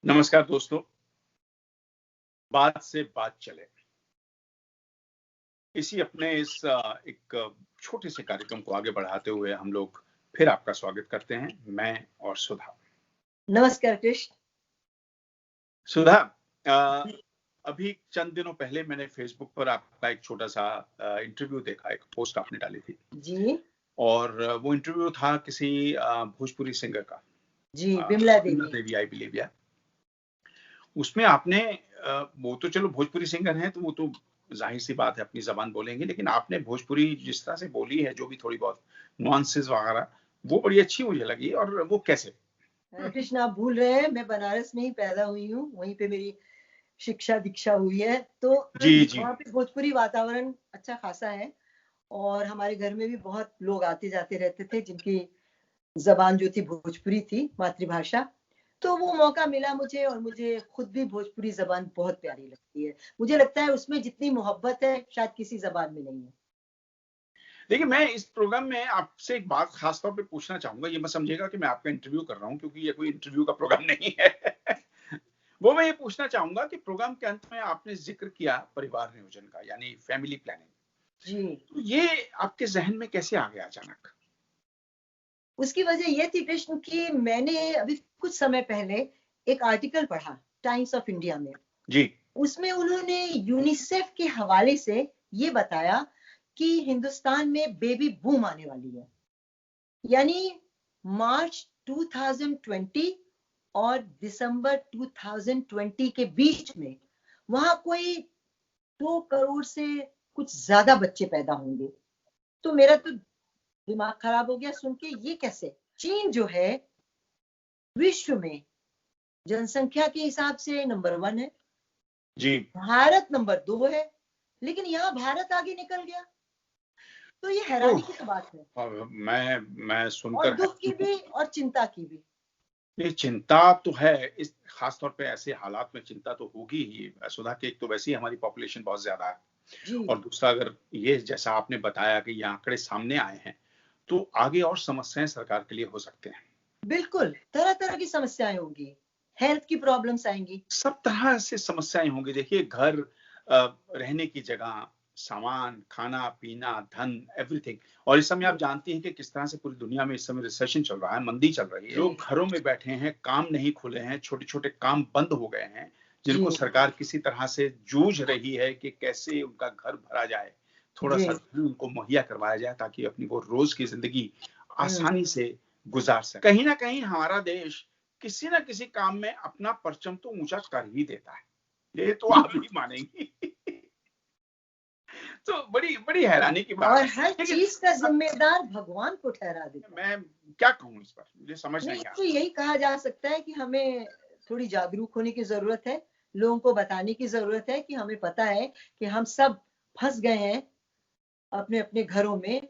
नमस्कार दोस्तों, बात से बात चले। इसी अपने इस एक छोटे से कार्यक्रम को आगे बढ़ाते हुए हम लोग फिर आपका स्वागत करते हैं, मैं और सुधा। नमस्कार कृष्ण। सुधा, अभी चंद दिनों पहले मैंने फेसबुक पर आपका एक छोटा-सा इंटरव्यू देखा, एक पोस्ट आपने डाली थी। जी। और वो इंटरव्यू था किसी भोजपुरी सिंगर का। जी, बिमला बिमला देवी। देवी आई बिलीव या। उसमें आपने वो तो चलो भोजपुरी सिंगर हैं, तो वो तो ज़ाहिर-सी बात है अपनी ज़बान बोलेंगे, लेकिन आपने भोजपुरी जिस तरह से बोली है, जो भी थोड़ी बहुत नुआंसेस वगैरह, वो बड़ी अच्छी मुझे लगी। और वो कैसे? कृष्ण, आप भूल रहे हैं, मैं बनारस में ही पैदा हुई हूँ, वहीं पे मेरी शिक्षा-दीक्षा हुई है, तो जी, जी। वहाँ पे भोजपुरी वातावरण अच्छा खासा है और हमारे घर में भी बहुत लोग आते-जाते रहते थे, जिनकी ज़बान जो थी भोजपुरी थी, मातृभाषा। तो वो मौका मिला मुझे और मुझे खुद भी भोजपुरी ज़बान बहुत प्यारी लगती है। मुझे लगता है उसमें जितनी मोहब्बत है, शायद किसी ज़बान में नहीं है। देखिए, मैं इस प्रोग्राम में आपसे एक बात ख़ास तौर पे पूछना चाहूँगा, ये मत समझिएगा कि मैं आपका इंटरव्यू कर रहा हूँ, क्योंकि ये कोई इंटरव्यू का प्रोग्राम नहीं है। वो मैं ये पूछना चाहूँगा कि प्रोग्राम के अंत में आपने ज़िक्र किया परिवार नियोजन का, यानी फैमिली प्लानिंग। जी। तो ये आपके ज़हन में कैसे आ गया अचानक? उसकी वजह ये थी कृष्ण कि मैंने अभी कुछ समय पहले एक आर्टिकल पढ़ा टाइम्स ऑफ इंडिया में। जी। उसमें उन्होंने यूनिसेफ के हवाले से ये बताया कि हिंदुस्तान में बेबी बूम आने वाली है। यानी मार्च 2020 और दिसंबर 2020 के बीच में वहां कोई 2 करोड़ से कुछ ज्यादा बच्चे पैदा होंगे। तो मेरा तो दिमाग खराब हो गया सुन के, ये कैसे? चीन जो है विश्व में जनसंख्या के हिसाब से नंबर 1 है, जी। भारत नंबर 2 है, लेकिन यहाँ भारत आगे निकल गया। तो ये हैरानी ओह! की तो बात है मैं और सुनकर दुःख की हैरान हूँ। भी और चिंता की भी। ये चिंता तो है, इस ख़ास तौर पे ऐसे हालात में चिंता तो होगी ही। सुधा कि एक तो वैसे ही हमारी पॉपुलेशन बहुत ज़्यादा है, जी, और दूसरा अगर ये जैसा आपने बताया कि ये आंकड़े सामने आए हैं, तो आगे और समस्याएँ सरकार के लिए हो सकते हैं। बिल्कुल, तरह-तरह की समस्याएँ होंगी, हेल्थ की प्रॉब्लम्स आएँगी। सब तरह से समस्याएँ होंगी। देखिए, घर, रहने की जगह, सामान, खाना-पीना, धन, एवरीथिंग। और इस समय आप जी, जानती हैं कि किस तरह से पूरी दुनिया में इस समय रिसेशन चल रहा है, मंदी चल रही है। जी, लोग घरों में बैठे हैं, काम नहीं खुले हैं, छोटे-छोटे काम बंद हो गए हैं, जिनको जी, सरकार किसी तरह से जूझ रही है कि कैसे उनका घर भरा जाए, जी, थोड़ा-सा धन उनको मुहैया करवाया जाए, ताकि अपनी वो रोज़ की ज़िंदगी हुँ। आसानी से गुज़ार सकें। कहीं न कहीं हमारा देश किसी न किसी काम में अपना परचम तो ऊँचा कर ही देता है। ये तो आप भी मानेंगी। तो बड़ी बड़ी हैरानी की बात और है। हर लेकिन चीज़ का ज़िम्मेदार भगवान को ठहरा देता है। मैं क्या कहूँ इस पर? मुझे समझ नहीं, नहीं आ तो रहा। यही कहा जा सकता है कि हमें थोड़ी जागरूक होने की ज़रूरत है, लोगों को बताने की ज़रूरत है कि हमें पता है कि हम सब फँस गए हैं अपने-अपने घरों में,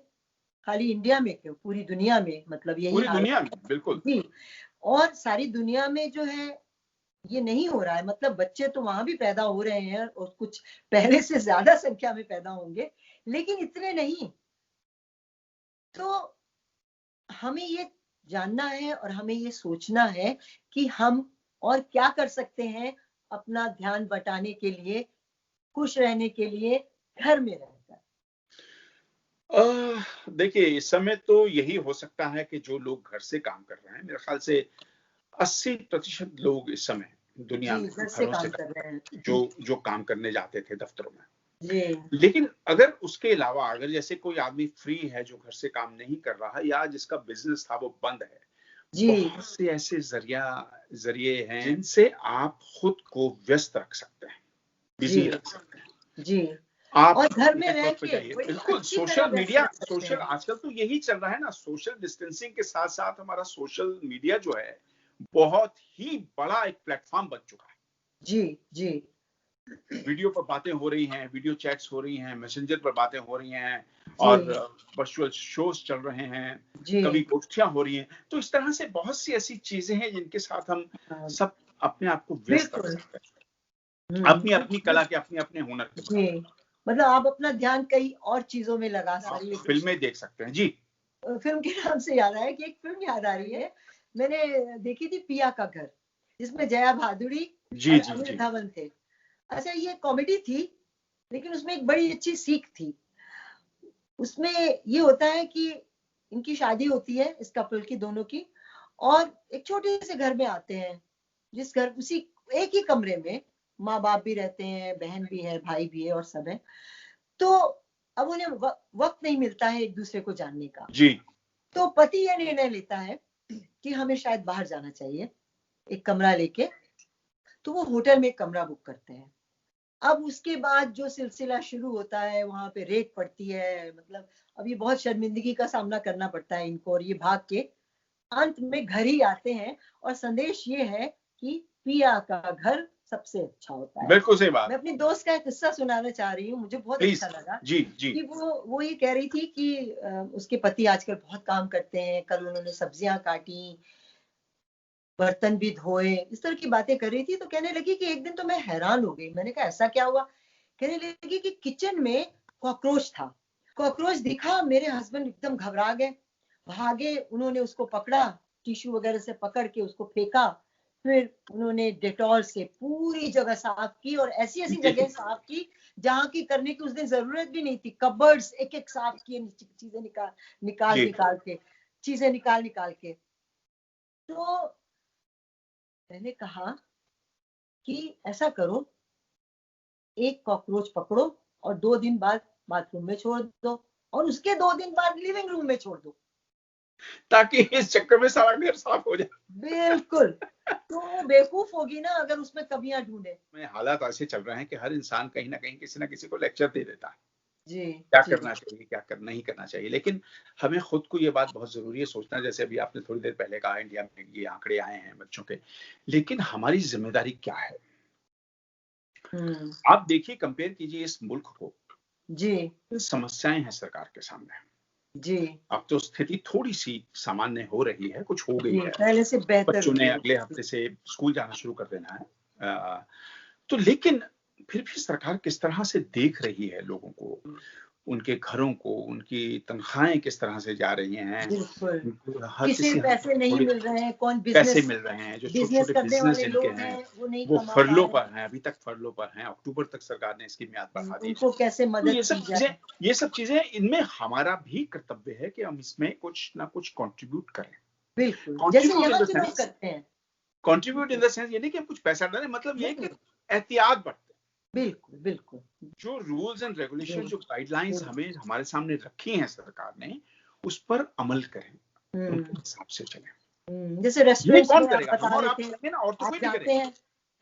खाली इंडिया में क्यों, पूरी दुनिया में मतलब यही पूरी हाल दुनिया में, है। बिल्कुल। जी, और सारी दुनिया में जो है ये नहीं हो रहा है, मतलब बच्चे तो वहाँ भी पैदा हो रहे हैं और कुछ पहले से ज़्यादा संख्या में पैदा होंगे, लेकिन इतने नहीं। तो हमें ये जानना है और हमें ये सोचना है कि हम और क्या कर सकते हैं अपना ध्यान बटाने के लिए, खुश रहने के लिए घर में रहकर। देखिए, इस समय तो यही हो सकता है कि जो लोग घर से काम कर रहे हैं, मेरे ख़्याल से 80% लोग इस समय दुनिया जी, में घर से घरों से काम कर काम रहे हैं। जो जो काम करने जाते थे दफ़्तरों में। जी, लेकिन अगर उसके अलावा अगर जैसे कोई आदमी फ्री है जो घर से काम नहीं कर रहा है, या जिसका बिज़नेस था वो बंद है, जी, बहुत से ऐसे ज़रिए हैं जिनसे आप खुद को व्यस्त रख सकते हैं, जी, बिज़ी रख सकते हैं। जी। आप और घर में रह नेटवर्क पे के जाइए, बड़ी बिल्कुल अच्छी तरह सोशल व्यस्त मीडिया, रह सकते सोशल हैं। आजकल तो यही चल रहा है ना, सोशल डिस्टेंसिंग के साथ-साथ हमारा सोशल मीडिया जो है, बहुत ही बड़ा एक प्लेटफ़ॉर्म बन चुका है। जी, जी, वीडियो पर बातें हो रही हैं, वीडियो चैट्स हो रही हैं, मैसेंजर पर बातें हो रही हैं, जी, और वर्चुअल शोज़ चल रहे हैं, जी। कभी गोष्ठियाँ हो रही हैं। तो इस तरह से बहुत सी ऐसी चीज़ें हैं जिनके साथ हम हाँ, सब अपने आप को व्यस्त रख बिल्कुल। सकते हैं। हुँ। अपनी-अपनी कला के, अपने-अपने हुनर के बल जी, पर। मतलब आप अपना ध्यान कई और चीज़ों में लगा आप सकते हैं। फ़िल्में देख सकते हैं। जी। फ़िल्म के नाम से याद आया कि एक फ़िल्म याद आ रही है, मैंने देखी थी पिया का घर। जिसमें जया भादुड़ी जी और जी अनिल जी धवन थे। अच्छा, ये कॉमेडी थी, लेकिन उसमें एक बड़ी अच्छी सीख थी। उसमें ये होता है कि इनकी शादी होती है, इस कपल की, दोनों की, और एक छोटे से घर में आते हैं, जिस घर, उसी एक ही कमरे में माँ बाप भी रहते हैं, बहन भी है, भाई भी है और सब है। तो अब उन्हें वक्त नहीं मिलता है एक दूसरे को जानने का। जी। तो पति यह निर्णय लेता है कि हमें शायद बाहर जाना चाहिए, एक कमरा लेके। तो वो होटल में एक कमरा बुक करते हैं। अब उसके बाद जो सिलसिला शुरू होता है, वहां पे रेड पड़ती है, मतलब अब ये बहुत शर्मिंदगी का सामना करना पड़ता है इनको, और ये भाग के अंत में घर ही आते हैं। और संदेश ये है कि पिया का घर सबसे अच्छा होता है। बिल्कुल सही बात। मैं अपनी दोस्त का एक किस्सा सुनाना चाह रही हूँ, मुझे बहुत प्लीज। अच्छा लगा। जी जी कि वो ये कह रही थी कि उसके पति आजकल बहुत काम करते हैं, कल उन्होंने सब्जियां काटी, बर्तन भी धोए, इस तरह की बातें कर रही थी। तो कहने लगी कि एक दिन तो मैं हैरान हो गई। मैंने कहा ऐसा क्या हुआ? कहने लगी कि किचन में कॉकरोच था। कॉकरोच दिखा, मेरे हस्बैंड एकदम घबरा गए, भागे, उन्होंने उसको पकड़ा, टिश्यू वगैरह से पकड़ के उसको फेंका। फिर उन्होंने डेटॉल से पूरी जगह साफ की, और ऐसी ऐसी जगह साफ की जहां की करने की उस दिन जरूरत भी नहीं थी। कबर्ड्स एक एक साफ किए, चीजें निकाल जी। निकाल के, चीजें निकाल निकाल के। तो मैंने कहा कि ऐसा करो, एक कॉकरोच पकड़ो और 2 दिन बाद बाथरूम में छोड़ दो, और उसके 2 दिन बाद लिविंग रूम में छोड़ दो। ताकि इस चक्कर में सारा घर साफ हो जाए। बिल्कुल। तो वो बेवकूफ होगी ना अगर उसमें कमियां ढूंढे। में हालात ऐसे चल रहे हैं कि हर इंसान कहीं ना कहीं किसी ना किसी को लेक्चर दे देता है जी क्या जी करना चाहिए, क्या नहीं करना चाहिए। लेकिन हमें खुद को ये बात बहुत जरूरी है सोचना, जैसे अभी आपने थोड़ी देर पहले कहा इंडिया में ये आंकड़े आए हैं बच्चों के, लेकिन हमारी जिम्मेदारी क्या है? हम्म। आप देखिए, कंपेयर कीजिए इस मुल्क को, जी समस्याएं हैं सरकार के सामने। जी अब तो स्थिति थोड़ी सी सामान्य हो रही है, कुछ हो गई जी, है, पहले से बेहतर बच्चों हुई ने है। अगले हफ्ते से स्कूल जाना शुरू कर देना है। तो लेकिन फिर भी सरकार किस तरह से देख रही है लोगों को, उनके घरों को, उनकी तनख्वाहें किस तरह से जा रही हैं, बिल्कुल। हर किसे किसी पैसे नहीं थोड़ी मिल रहे हैं, कौन पैसे बिजनेस मिल रहे हैं, जो छोटे बिजनेस छोटे करने बिजनेस वाले जिनके लोग हैं हैं वो नहीं वो कमा पा फरलो रहे पर हैं, अभी तक फरलो पर हैं, अक्टूबर तक सरकार ने इसकी म्याद हैं, बढ़ा दी है। उनको कैसे तो मदद की जाए। ये सब चीजें इनमें हमारा भी कर्तव्य है कि हम इसमें कुछ ना कुछ कंट्रीब्यूट करें। बिल्कुल, जैसे कंट्रीब्यूट इन यहाँ द के लोग सेंस, करते हैं। कंट्रीब्यूट इन द सेंस ये नहीं कि हम कुछ पैसा डालें, मतलब ये कि नहीं, एहतियात बरतें। बिल्कुल बिल्कुल। जो रूल्स एंड रेगुलेशन, बिल्कुल जो गाइडलाइंस बिल्कुल। हमें हमारे सामने रखी हैं सरकार ने, उस पर अमल करें, उनके हम्म। हिसाब से चलें। जैसे ये रेस्टोरेंट्स कौन में आप करेगा? हम बता और रहे आप थे, करेंगे ना, और तो आप कोई नहीं जाते करेगा। हैं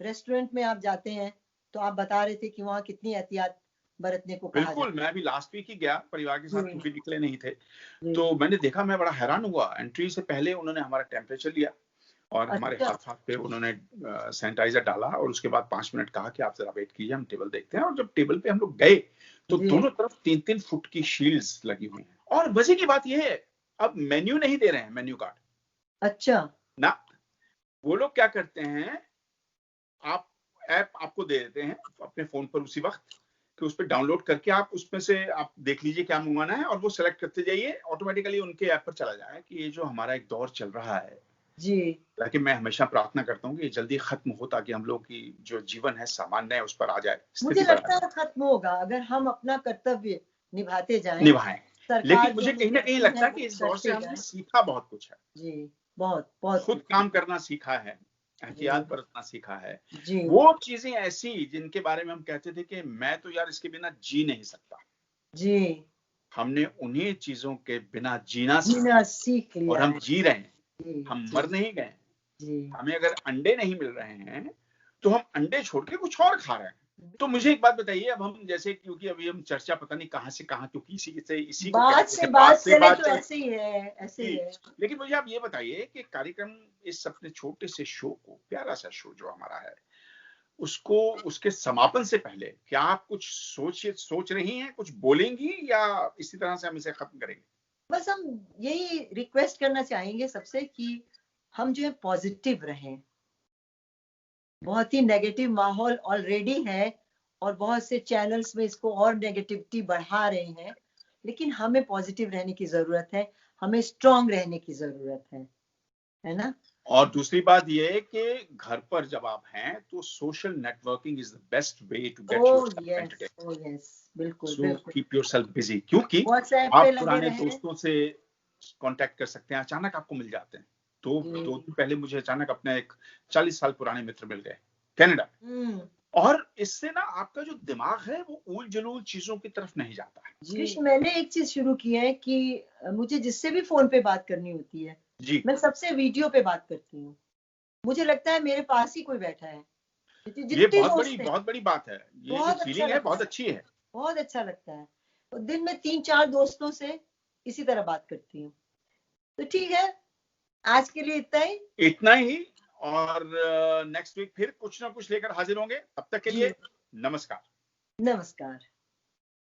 रेस्टोरेंट में, आप जाते हैं तो आप बता रहे थे कि वहाँ कितनी एहतियात बरतने को कहा बिल्कुल, जाता मैं अभी लास्ट वीक ही गया परिवार के है। साथ, क्योंकि निकले नहीं थे। जी तो मैंने देखा, मैं बड़ा हैरान हुआ। एंट्री से पहले उन्होंने हमारा टेम्परेचर लिया और हमारे अच्छा हाथ पे उन्होंने सैनिटाइजर डाला, और उसके बाद 5 मिनट कहा कि आप जरा वेट कीजिए, हम टेबल देखते हैं। और जब टेबल पे हम लोग गए तो जी। दोनों तरफ 3-3 फुट की शील्ड्स लगी हुई हैं। और मजे की बात यह है, अब मेन्यू नहीं दे रहे हैं, मेन्यू कार्ड अच्छा ना। वो लोग क्या करते हैं, आप ऐप आपको दे देते हैं अपने फोन पर उसी वक्त, कि उस पर डाउनलोड करके आप उसमें से आप देख लीजिए क्या मंगवाना है, और वो सेलेक्ट करते जाइए, ऑटोमेटिकली उनके ऐप पर चला जाए। कि ये जो हमारा एक दौर चल रहा है, जी। ताकि मैं हमेशा प्रार्थना करता हूँ कि ये जल्दी खत्म हो, ताकि हम लोग की जो जीवन है सामान्य है उस पर आ जाए, मुझे स्थिति पर आ लगता जाए, है खत्म होगा अगर हम अपना कर्तव्य निभाते जाएं। निभाएं। लेकिन सरकार जो मुझे हमें कहीं ना कहीं कहती लगता है है वो कि इस दौर से करते हमने जाएं। सीखा बहुत कुछ है। जी, बहुत बहुत खुद कुछ काम सीखा। करना सीखा है, जी एहतियात बरतना सीखा है। जी वो चीजें ऐसी जिनके बारे में हम कहते थे कि मैं तो यार इसके बिना जी नहीं सकता, जी। हमने उन्हीं चीजों के बिना जीना सीखा, जीना सीख और लिया हम है। जी रहे हैं। जी हम जी मर नहीं गए। जी। हमें अगर अंडे नहीं मिल रहे हैं तो हम अंडे छोड़ के कुछ और खा रहे हैं। तो मुझे एक बात बताइए, अब हम जैसे, क्योंकि अभी हम चर्चा पता नहीं कहाँ से कहाँ, क्योंकि इसी को कह बात रहे से थे, बात से चले बात तो चले ऐसे ही है, ऐसे ही जी। है। लेकिन मुझे आप ये बताइए कि कार्यक्रम, इस अपने छोटे से शो को, प्यारा सा शो जो हमारा है, उसको, उसके समापन से पहले क्या आप कुछ सोच रही हैं, कुछ बोलेंगी, या इसी तरह से हम इसे खत्म करेंगे? बस हम यही रिक्वेस्ट करना चाहेंगे सबसे कि हम जो है पॉजिटिव रहें। बहुत ही नेगेटिव माहौल ऑलरेडी है, और बहुत से चैनल्स में इसको और नेगेटिविटी बढ़ा रहे हैं। लेकिन हमें पॉजिटिव रहने की जरूरत है, हमें स्ट्रांग रहने की जरूरत है ना। और दूसरी बात ये है कि घर पर जब आप हैं तो social networking is the best way to get yourself entertained. Oh yes, बिल्कुल सो बिल्कुल। कीप योरसेल्फ बिजी, क्योंकि व्हाट्सएप पे आप लगे पुराने रहे। दोस्तों से कांटेक्ट कर सकते हैं, अचानक आपको मिल जाते हैं। तो जी। 2 दिन पहले मुझे अचानक अपने एक 40 साल पुराने मित्र मिल गए कनाडा, हम्म। और इससे ना आपका जो दिमाग है वो उल-जलूल चीजों की तरफ नहीं जाता है। जी, कृष्ण, मैंने एक चीज शुरू की है कि मुझे जिससे भी फोन पे बात करनी होती है, जी, मैं सबसे वीडियो पे बात करती हूँ। मुझे लगता है मेरे पास ही कोई बैठा है। ये जितने दोस्त हैं, बहुत बड़ी बात है। ये जो बहुत अच्छा फीलिंग है लगता बहुत है, अच्छी है। बहुत अच्छा लगता है। तो दिन में 3-4 दोस्तों से इसी तरह बात करती हूँ। तो ठीक है, आज के लिए इतना ही। इतना ही, और नेक्स्ट वीक फिर कुछ ना कुछ लेकर हाजिर होंगे। तब तक के जी, लिए नमस्कार। नमस्कार।